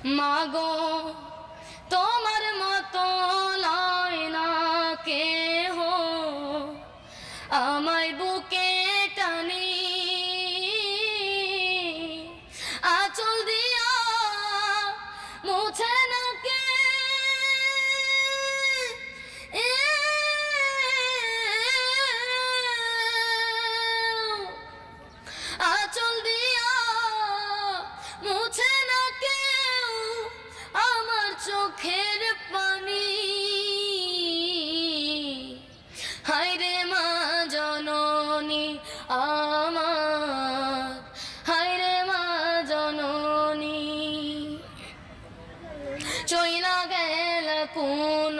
মাগো তোমার মতো লয় না কেহ আমায় বুকে টানি আঁচল দিয়া মুছে না কে আঁচল দিয়া মুছে না কেউ আমার চোখের পানি হায়রে মা জননী আমার হায়রে মা জননী চইলা গেল কোন